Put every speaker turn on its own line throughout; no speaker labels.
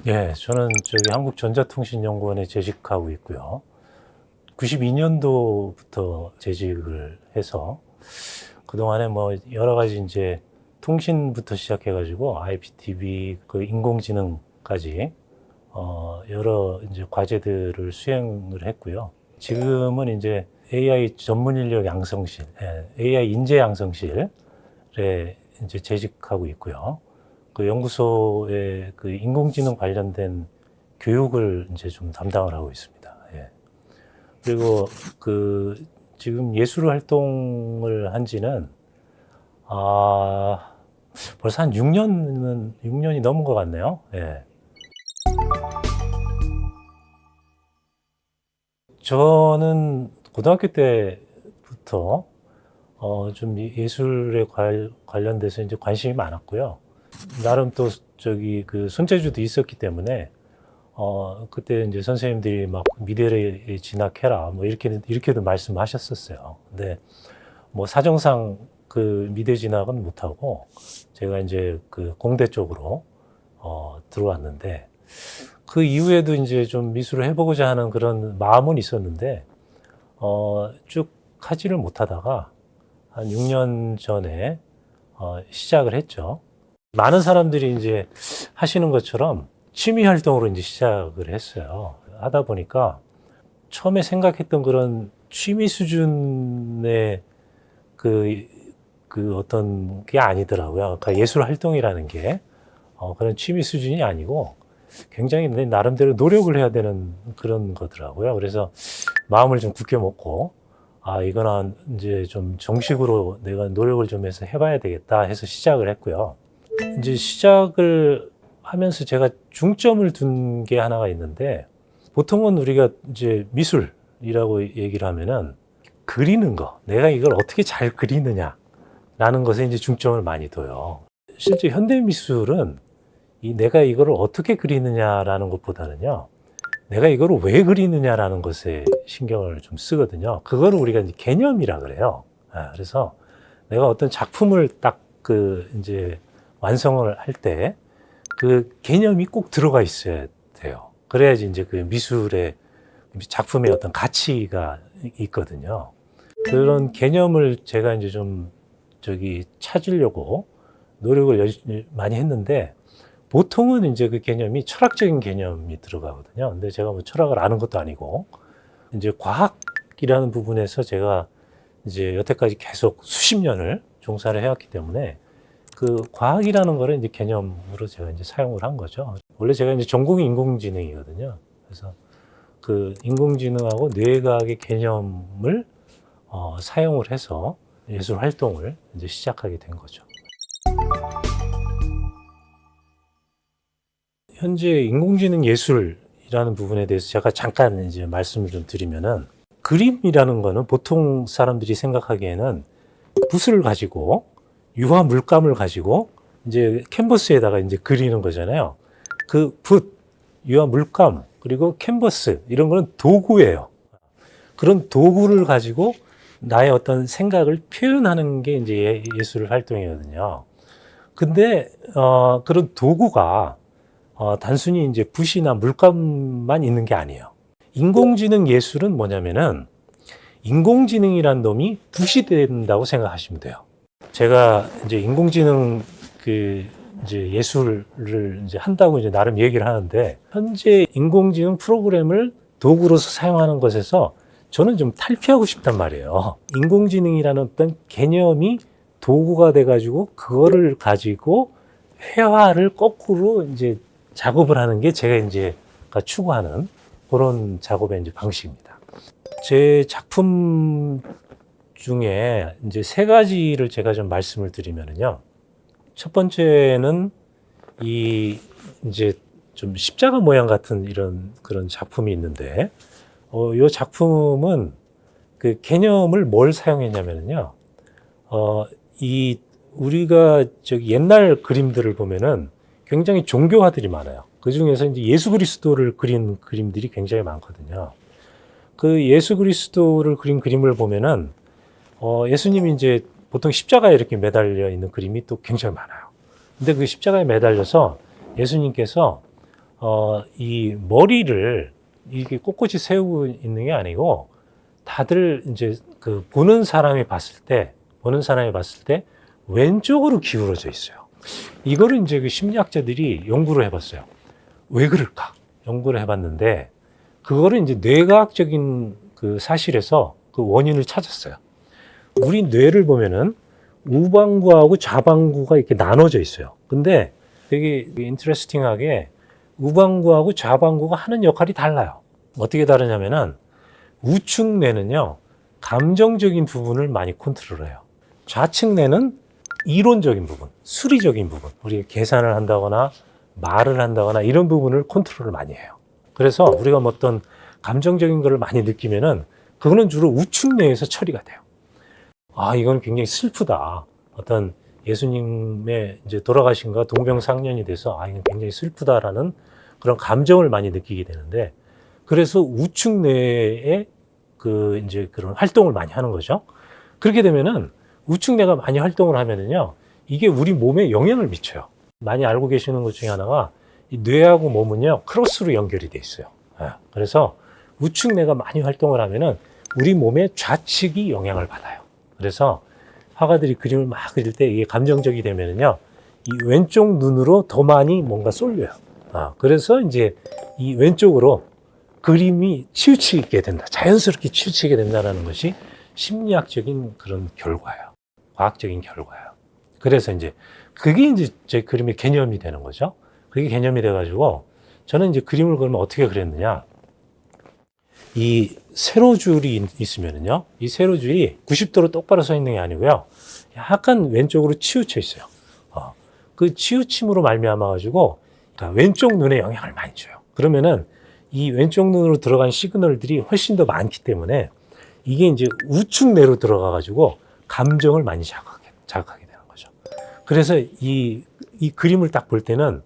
예, 저는 저기 한국전자통신연구원에 재직하고 있고요. 92년도부터 재직을 해서 그동안에 뭐 여러 가지 이제 통신부터 시작해가지고 IPTV, 그 인공지능까지 여러 이제 과제들을 수행을 했고요. 지금은 이제 AI 전문 인력 양성실, AI 인재 양성실에 이제 재직하고 있고요. 그 연구소에 그 인공지능 관련된 교육을 이제 좀 담당을 하고 있습니다. 예. 그리고 그 지금 예술 활동을 한 지는 아 벌써 한 6년이 넘은 것 같네요. 예. 저는 고등학교 때부터 좀 예술에 관련돼서 이제 관심이 많았고요. 나름 또 저기 그 손재주도 있었기 때문에 그때 이제 선생님들이 막 미대에 진학해라 뭐 이렇게도 말씀하셨었어요. 근데 뭐 사정상 그 미대 진학은 못하고 제가 이제 그 공대 쪽으로 들어왔는데 그 이후에도 이제 좀 미술을 해보고자 하는 그런 마음은 있었는데 쭉 하지를 못하다가 한 6년 전에 시작을 했죠. 많은 사람들이 이제 하시는 것처럼 취미 활동으로 이제 시작을 했어요. 하다 보니까 처음에 생각했던 그런 취미 수준의 그, 그 어떤 게 아니더라고요. 그러니까 예술 활동이라는 게 그런 취미 수준이 아니고 굉장히 내 나름대로 노력을 해야 되는 그런 거더라고요. 그래서 마음을 좀 굳게 먹고 이거는 이제 좀 정식으로 내가 노력을 좀 해서 해봐야 되겠다 해서 시작을 했고요. 이제 시작을 하면서 제가 중점을 둔 게 하나가 있는데 보통은 우리가 이제 미술이라고 얘기를 하면은 그리는 거, 내가 이걸 어떻게 잘 그리느냐라는 것에 이제 중점을 많이 둬요. 실제 현대 미술은 내가 이거를 어떻게 그리느냐라는 것보다는요, 내가 이거를 왜 그리느냐라는 것에 신경을 좀 쓰거든요. 그거를 우리가 이제 개념이라 그래요. 그래서 내가 어떤 작품을 딱 그 이제 완성을 할 때 그 개념이 꼭 들어가 있어야 돼요. 그래야지 이제 그 미술의 작품의 어떤 가치가 있거든요. 그런 개념을 제가 이제 좀 저기 찾으려고 노력을 많이 했는데 보통은 이제 그 개념이 철학적인 개념이 들어가거든요. 근데 제가 뭐 철학을 아는 것도 아니고 이제 과학이라는 부분에서 제가 이제 여태까지 계속 수십 년을 종사를 해왔기 때문에 그 과학이라는 거를 이제 개념으로 제가 이제 사용을 한 거죠. 원래 제가 이제 전공이 인공지능이거든요. 그래서 그 인공지능하고 뇌과학의 개념을 사용을 해서 예술 활동을 이제 시작하게 된 거죠. 현재 인공지능 예술이라는 부분에 대해서 제가 잠깐 이제 말씀을 좀 드리면은 그림이라는 거는 보통 사람들이 생각하기에는 붓을 가지고 유화 물감을 가지고 이제 캔버스에다가 이제 그리는 거잖아요. 그 붓, 유화 물감, 그리고 캔버스 이런 거는 도구예요. 그런 도구를 가지고 나의 어떤 생각을 표현하는 게 이제 예술 활동이거든요. 근데 그런 도구가 단순히 이제 붓이나 물감만 있는 게 아니에요. 인공지능 예술은 뭐냐면은 인공지능이란 놈이 붓이 된다고 생각하시면 돼요. 제가 이제 인공지능 그 이제 예술을 이제 한다고 이제 나름 얘기를 하는데 현재 인공지능 프로그램을 도구로서 사용하는 것에서 저는 좀 탈피하고 싶단 말이에요. 인공지능이라는 어떤 개념이 도구가 돼가지고 그거를 가지고 회화를 거꾸로 이제 작업을 하는 게 제가 이제 추구하는 그런 작업의 이제 방식입니다. 제 작품 중에 이제 세 가지를 제가 좀 말씀을 드리면은요. 첫 번째는 이 이제 좀 십자가 모양 같은 이런 그런 작품이 있는데, 이 작품은 그 개념을 뭘 사용했냐면요. 이 우리가 저기 옛날 그림들을 보면은 굉장히 종교화들이 많아요. 그 중에서 이제 예수 그리스도를 그린 그림들이 굉장히 많거든요. 그 예수 그리스도를 그린 그림을 보면은 예수님이 이제 보통 십자가에 이렇게 매달려 있는 그림이 또 굉장히 많아요. 근데 그 십자가에 매달려서 예수님께서 이 머리를 이게 꼿꼿이 세우고 있는 게 아니고 다들 이제 그 보는 사람이 봤을 때 왼쪽으로 기울어져 있어요. 이거를 이제 그 심리학자들이 연구를 해봤어요. 왜 그럴까? 연구를 해봤는데 그거를 이제 뇌과학적인 그 사실에서 그 원인을 찾았어요. 우리 뇌를 보면은 우방구하고 좌방구가 이렇게 나눠져 있어요. 근데 되게 인터레스팅하게 우방구하고 좌방구가 하는 역할이 달라요. 어떻게 다르냐면은 우측 뇌는요, 감정적인 부분을 많이 컨트롤해요. 좌측 뇌는 이론적인 부분, 수리적인 부분, 우리가 계산을 한다거나 말을 한다거나 이런 부분을 컨트롤을 많이 해요. 그래서 우리가 뭐 어떤 감정적인 것을 많이 느끼면은 그거는 주로 우측 뇌에서 처리가 돼요. 아, 이건 굉장히 슬프다. 어떤 예수님의 이제 돌아가신 거 동병상련이 돼서 아, 이건 굉장히 슬프다라는 그런 감정을 많이 느끼게 되는데 그래서 우측 뇌에 그 이제 그런 활동을 많이 하는 거죠. 그렇게 되면은 우측 뇌가 많이 활동을 하면은요, 이게 우리 몸에 영향을 미쳐요. 많이 알고 계시는 것 중에 하나가 이 뇌하고 몸은요, 크로스로 연결이 돼 있어요. 그래서 우측 뇌가 많이 활동을 하면은 우리 몸의 좌측이 영향을 받아요. 그래서 화가들이 그림을 막 그릴 때 이게 감정적이 되면은요, 이 왼쪽 눈으로 더 많이 뭔가 쏠려요. 그래서 이제 이 왼쪽으로 그림이 치우치게 된다. 자연스럽게 치우치게 된다는 것이 심리학적인 그런 결과예요. 과학적인 결과예요. 그래서 이제 그게 이제 제 그림의 개념이 되는 거죠. 그게 개념이 돼가지고 저는 이제 그림을 그리면 어떻게 그렸느냐. 이 세로줄이 있으면은요, 이 세로줄이 90도로 똑바로 서 있는 게 아니고요, 약간 왼쪽으로 치우쳐 있어요. 그 치우침으로 말미암아가지고 그러니까 왼쪽 눈에 영향을 많이 줘요. 그러면은 이 왼쪽 눈으로 들어간 시그널들이 훨씬 더 많기 때문에 이게 이제 우측 뇌로 들어가가지고 감정을 많이 자극하게 되는 거죠. 그래서 이 그림을 딱 볼 때는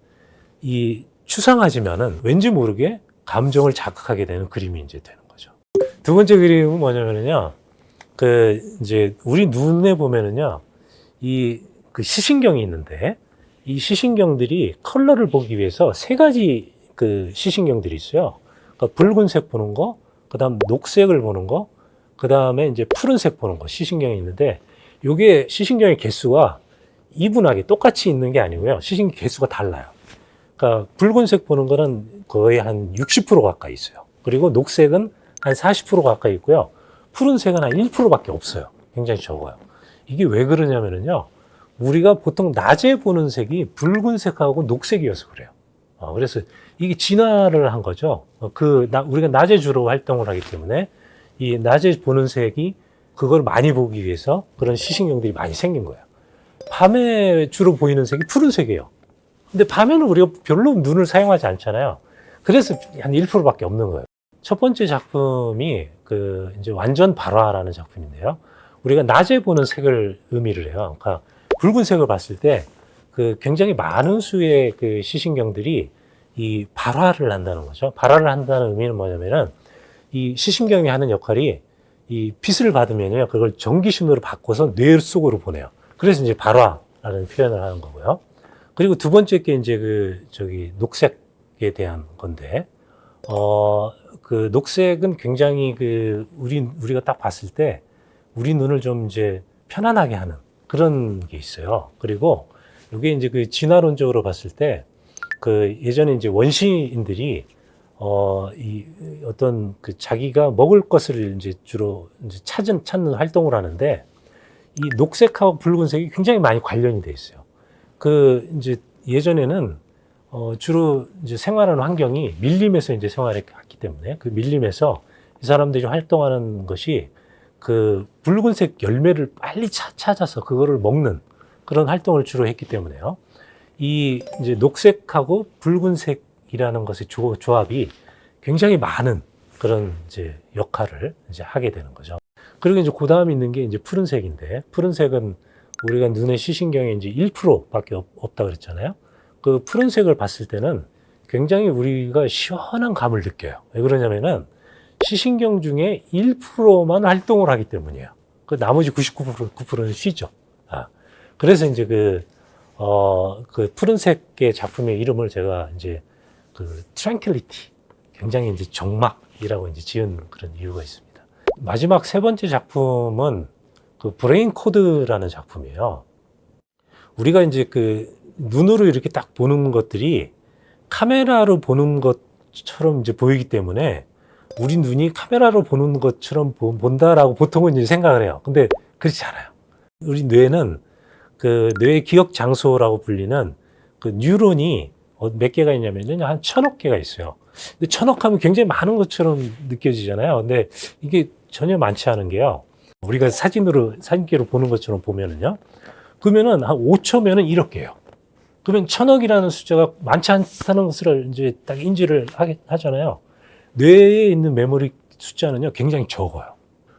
이 추상화지면은 왠지 모르게 감정을 자극하게 되는 그림이 이제 되는 거죠. 두 번째 그림은 뭐냐면요, 그 이제 우리 눈에 보면은요, 이 그 시신경이 있는데 이 시신경들이 컬러를 보기 위해서 세 가지 그 시신경들이 있어요. 그러니까 붉은색 보는 거, 그다음 녹색을 보는 거, 그다음에 이제 푸른색 보는 거, 시신경이 있는데 요게 시신경의 개수가 이분하게 똑같이 있는 게 아니고요. 시신경 개수가 달라요. 그러니까 붉은색 보는 거는 거의 한 60% 가까이 있어요. 그리고 녹색은 한 40% 가까이 있고요. 푸른색은 한 1%밖에 없어요. 굉장히 적어요. 이게 왜 그러냐면요, 우리가 보통 낮에 보는 색이 붉은색하고 녹색이어서 그래요. 그래서 이게 진화를 한 거죠. 우리가 낮에 주로 활동을 하기 때문에 이 낮에 보는 색이 그걸 많이 보기 위해서 그런 시신경들이 많이 생긴 거예요. 밤에 주로 보이는 색이 푸른색이에요. 근데 밤에는 우리가 별로 눈을 사용하지 않잖아요. 그래서 한 1%밖에 없는 거예요. 첫 번째 작품이 그 이제 완전 발화라는 작품인데요. 우리가 낮에 보는 색을 의미를 해요. 그러니까 붉은색을 봤을 때 그 굉장히 많은 수의 그 시신경들이 이 발화를 한다는 거죠. 발화를 한다는 의미는 뭐냐면은 이 시신경이 하는 역할이 이 빛을 받으면요, 그걸 전기신호로 바꿔서 뇌 속으로 보내요. 그래서 이제 발화라는 표현을 하는 거고요. 그리고 두 번째 게 이제 녹색에 대한 건데, 그 녹색은 굉장히 우리가 딱 봤을 때 우리 눈을 좀 이제 편안하게 하는 그런 게 있어요. 그리고 이게 이제 그 진화론적으로 봤을 때 그 예전에 이제 원시인들이 이 어떤 그 자기가 먹을 것을 이제 주로 이제 찾는 활동을 하는데 이 녹색하고 붉은색이 굉장히 많이 관련이 돼 있어요. 그 이제 예전에는 주로 이제 생활하는 환경이 밀림에서 이제 생활했기 때문에 그 밀림에서 이 사람들이 활동하는 것이 그 붉은색 열매를 빨리 찾아서 그거를 먹는 그런 활동을 주로 했기 때문에요. 이 이제 녹색하고 붉은색이라는 것의 조합이 굉장히 많은 그런 이제 역할을 이제 하게 되는 거죠. 그리고 이제 그 다음에 있는 게 이제 푸른색인데, 푸른색은 우리가 눈의 시신경의 이제 1%밖에 없다 그랬잖아요. 그 푸른색을 봤을 때는 굉장히 우리가 시원한 감을 느껴요. 왜 그러냐면은 시신경 중에 1%만 활동을 하기 때문이에요. 그 나머지 99%는 쉬죠. 그래서 이제 그 푸른색의 작품의 이름을 제가 이제 그 tranquility, 굉장히 이제 정막이라고 이제 지은 그런 이유가 있습니다. 마지막 세 번째 작품은 그 브레인 코드라는 작품이에요. 우리가 이제 그 눈으로 이렇게 딱 보는 것들이 카메라로 보는 것처럼 이제 보이기 때문에 우리 눈이 카메라로 보는 것처럼 본다라고 보통은 이제 생각을 해요. 근데 그렇지 않아요. 우리 뇌는 그 뇌의 기억 장소라고 불리는 그 뉴런이 몇 개가 있냐면요. 한 1000억 개가 있어요. 근데 1000억 하면 굉장히 많은 것처럼 느껴지잖아요. 근데 이게 전혀 많지 않은 게요. 우리가 사진기로 보는 것처럼 보면은요. 그러면은 한 5초면은 1억 개예요. 그러면 1000억이라는 숫자가 많지 않다는 것을 이제 딱 인지를 하잖아요. 뇌에 있는 메모리 숫자는요, 굉장히 적어요.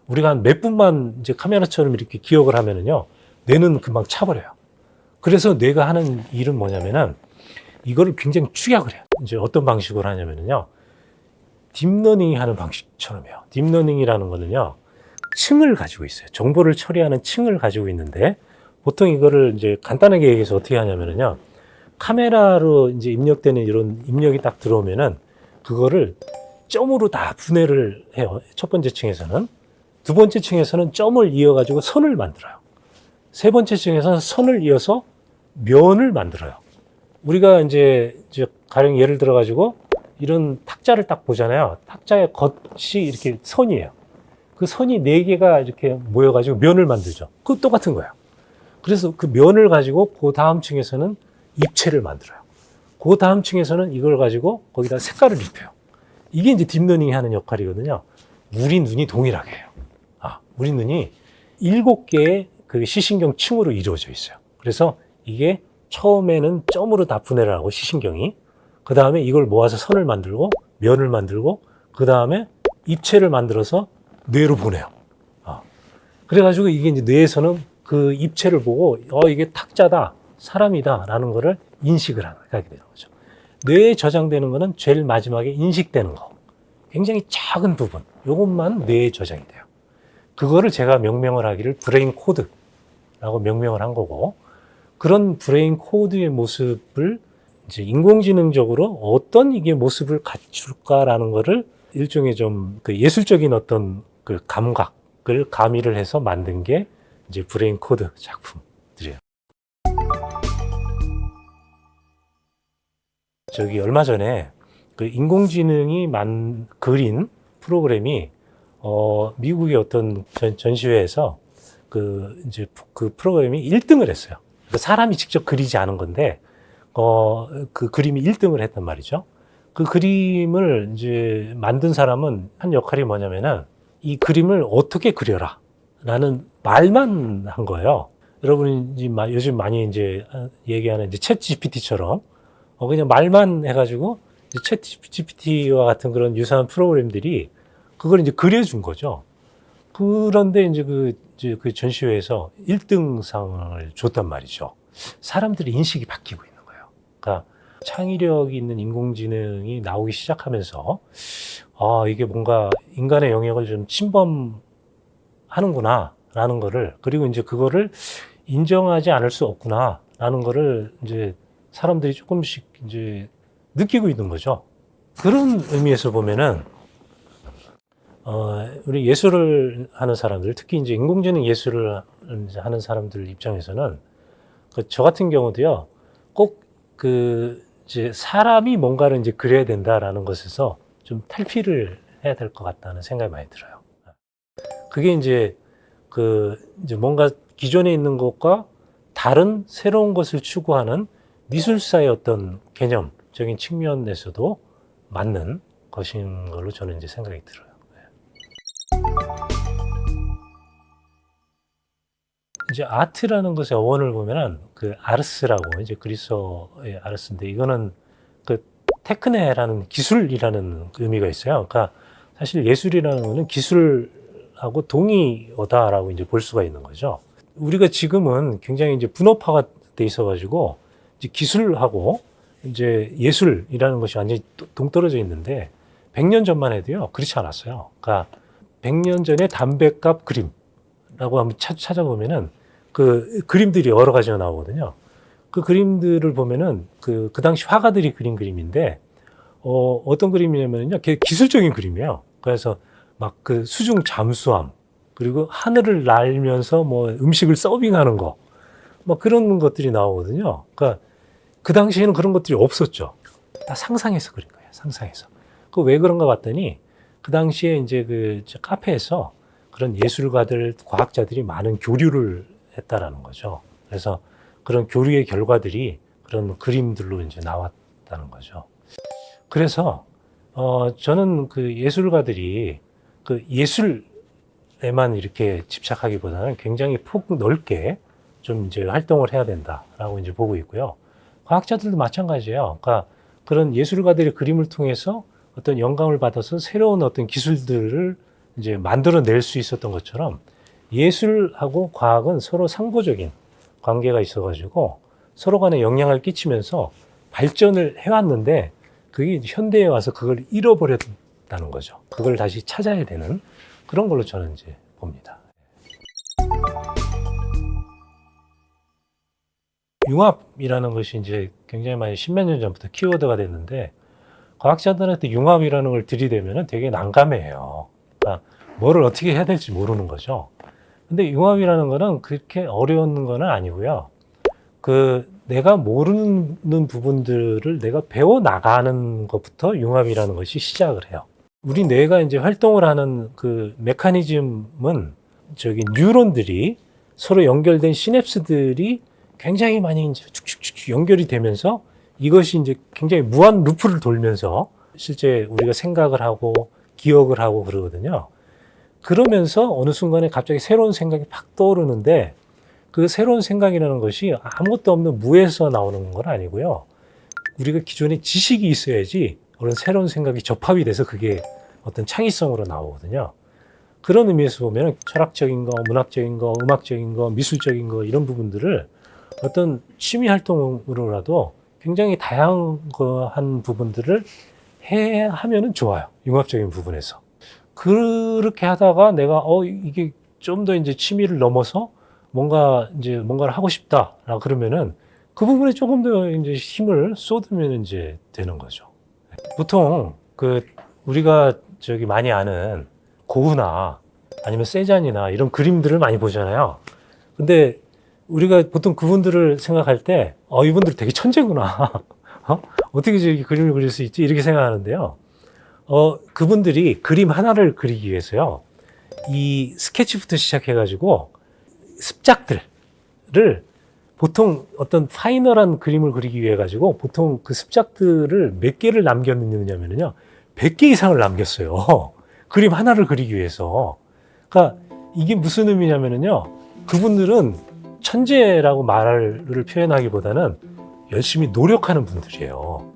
우리가 한 몇 분만 이제 카메라처럼 이렇게 기억을 하면은요, 뇌는 금방 차버려요. 그래서 뇌가 하는 일은 뭐냐면은 이거를 굉장히 축약을 해요. 이제 어떤 방식으로 하냐면은요, 딥러닝 하는 방식처럼 해요. 딥러닝이라는 거는요, 층을 가지고 있어요. 정보를 처리하는 층을 가지고 있는데, 보통 이거를 이제 간단하게 얘기해서 어떻게 하냐면은요, 카메라로 이제 입력되는 이런 입력이 딱 들어오면은 그거를 점으로 다 분해를 해요. 첫 번째 층에서는. 두 번째 층에서는 점을 이어가지고 선을 만들어요. 세 번째 층에서는 선을 이어서 면을 만들어요. 우리가 이제 가령 예를 들어가지고 이런 탁자를 딱 보잖아요. 탁자의 겉이 이렇게 선이에요. 그 선이 4개가 이렇게 모여가지고 면을 만들죠. 그거 똑같은 거예요. 그래서 그 면을 가지고 그 다음 층에서는 입체를 만들어요. 그 다음 층에서는 이걸 가지고 거기다 색깔을 입혀요. 이게 이제 딥러닝이 하는 역할이거든요. 우리 눈이 동일하게 해요. 우리 눈이 7개의 그 시신경 층으로 이루어져 있어요. 그래서 이게 처음에는 점으로 다 분해를 하고 시신경이, 그 다음에 이걸 모아서 선을 만들고 면을 만들고, 그 다음에 입체를 만들어서 뇌로 보내요. 그래가지고 이게 이제 뇌에서는 그 입체를 보고 이게 탁자다, 사람이다 라는 거를 인식을 하게 되는 거죠. 뇌에 저장되는 거는 제일 마지막에 인식되는 거, 굉장히 작은 부분, 이것만 뇌에 저장이 돼요. 그거를 제가 명명을 하기를 브레인 코드라고 명명을 한 거고, 그런 브레인 코드의 모습을 이제 인공지능적으로 어떤 이게 모습을 갖출까라는 거를 일종의 좀 그 예술적인 어떤 그 감각을 가미를 해서 만든 게 이제 브레인 코드 작품들이에요. 얼마 전에 그 인공지능이 그린 프로그램이 미국의 어떤 전시회에서 이제 그 프로그램이 1등을 했어요. 사람이 직접 그리지 않은 건데, 그 그림이 1등을 했단 말이죠. 그 그림을 이제 만든 사람은 한 역할이 뭐냐면은 이 그림을 어떻게 그려라 라는 말만 한 거예요. 여러분이 요즘 많이 이제 얘기하는 이제 챗 GPT처럼 그냥 말만 해가지고 챗 GPT와 같은 그런 유사한 프로그램들이 그걸 이제 그려준 거죠. 그런데 이제 그 전시회에서 1등상을 줬단 말이죠. 사람들의 인식이 바뀌고 있는 거예요. 그러니까 창의력이 있는 인공지능이 나오기 시작하면서 이게 뭔가 인간의 영역을 좀 침범하는구나 라는 거를, 그리고 이제 그거를 인정하지 않을 수 없구나 라는 거를 이제 사람들이 조금씩 이제 느끼고 있는 거죠. 그런 의미에서 보면은 우리 예술을 하는 사람들, 특히 이제 인공지능 예술을 하는 사람들 입장에서는 저 같은 경우도요, 꼭 이제 사람이 뭔가를 이제 그려야 된다라는 것에서 좀 탈피를 해야 될 것 같다는 생각이 많이 들어요. 그게 이제 이제 뭔가 기존에 있는 것과 다른 새로운 것을 추구하는 미술사의 어떤 개념적인 측면에서도 맞는 것인 걸로 저는 이제 생각이 들어요. 이제 아트라는 것의 어원을 보면은 그 아르스라고, 이제 그리스어의 아르스인데, 이거는 그 테크네라는 기술이라는 의미가 있어요. 그러니까 사실 예술이라는 거는 기술하고 동의어다라고 이제 볼 수가 있는 거죠. 우리가 지금은 굉장히 이제 분업화가 돼 있어가지고 이제 기술하고 이제 예술이라는 것이 완전히 동떨어져 있는데, 100년 전만 해도요 그렇지 않았어요. 그러니까 100년 전에 담뱃갑 그림라고 한번 찾아보면은 그 그림들이 여러 가지가 나오거든요. 그 그림들을 보면은 그 당시 화가들이 그린 그림인데, 어떤 그림이냐면요, 기술적인 그림이에요. 그래서 막 그 수중 잠수함, 그리고 하늘을 날면서 뭐 음식을 서빙하는 거, 뭐 그런 것들이 나오거든요. 그러니까 그 당시에는 그런 것들이 없었죠. 다 상상해서 그린 거예요. 상상해서. 그 왜 그런가 봤더니 그 당시에 이제 그 카페에서 그런 예술가들, 과학자들이 많은 교류를 했다라는 거죠. 그래서 그런 교류의 결과들이 그런 그림들로 이제 나왔다는 거죠. 그래서 저는 그 예술가들이 그 예술에만 이렇게 집착하기보다는 굉장히 폭 넓게 좀 이제 활동을 해야 된다라고 이제 보고 있고요. 과학자들도 마찬가지예요. 그러니까 그런 예술가들의 그림을 통해서 어떤 영감을 받아서 새로운 어떤 기술들을 이제 만들어낼 수 있었던 것처럼 예술하고 과학은 서로 상보적인 관계가 있어가지고 서로 간에 영향을 끼치면서 발전을 해왔는데 그게 현대에 와서 그걸 잃어버렸다는 거죠. 그걸 다시 찾아야 되는 그런 걸로 저는 이제 봅니다. 융합이라는 것이 이제 굉장히 많이 십몇 년 전부터 키워드가 됐는데 과학자들한테 융합이라는 걸 들이대면 되게 난감해해요. 그러니까 뭐를 어떻게 해야 될지 모르는 거죠. 근데 융합이라는 거는 그렇게 어려운 거는 아니고요. 그 내가 모르는 부분들을 내가 배워 나가는 것부터 융합이라는 것이 시작을 해요. 우리 뇌가 이제 활동을 하는 그 메커니즘은 저기 뉴런들이 서로 연결된 시냅스들이 굉장히 많이 이제 축축축 연결이 되면서 이것이 이제 굉장히 무한 루프를 돌면서 실제 우리가 생각을 하고 기억을 하고 그러거든요. 그러면서 어느 순간에 갑자기 새로운 생각이 팍 떠오르는데 그 새로운 생각이라는 것이 아무것도 없는 무에서 나오는 건 아니고요. 우리가 기존에 지식이 있어야지 그런 새로운 생각이 접합이 돼서 그게 어떤 창의성으로 나오거든요. 그런 의미에서 보면 철학적인 거, 문학적인 거, 음악적인 거, 미술적인 거 이런 부분들을 어떤 취미 활동으로라도 굉장히 다양한 부분들을 하면은 좋아요. 융합적인 부분에서. 그렇게 하다가 내가 이게 좀 더 이제 취미를 넘어서 뭔가를 하고 싶다라 그러면은 그 부분에 조금 더 이제 힘을 쏟으면 이제 되는 거죠. 보통 우리가 많이 아는 고흐나 아니면 세잔이나 이런 그림들을 많이 보잖아요. 근데 우리가 보통 그분들을 생각할 때 이분들 되게 천재구나. 어떻게 저렇게 그림을 그릴 수 있지? 이렇게 생각하는데요. 그분들이 그림 하나를 그리기 위해서요. 이 스케치부터 시작해가지고 습작들을 보통 어떤 파이널한 그림을 그리기 위해 가지고 보통 그 습작들을 몇 개를 남겼느냐면요. 100개 이상을 남겼어요. 그림 하나를 그리기 위해서. 그러니까 이게 무슨 의미냐면요. 그분들은 천재라고 말을 표현하기보다는 열심히 노력하는 분들이에요.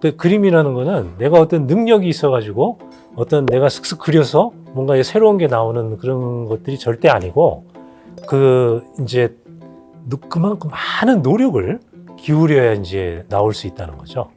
그 그림이라는 거는 내가 어떤 능력이 있어가지고 어떤 내가 슥슥 그려서 뭔가 새로운 게 나오는 그런 것들이 절대 아니고 이제 그만큼 많은 노력을 기울여야 이제 나올 수 있다는 거죠.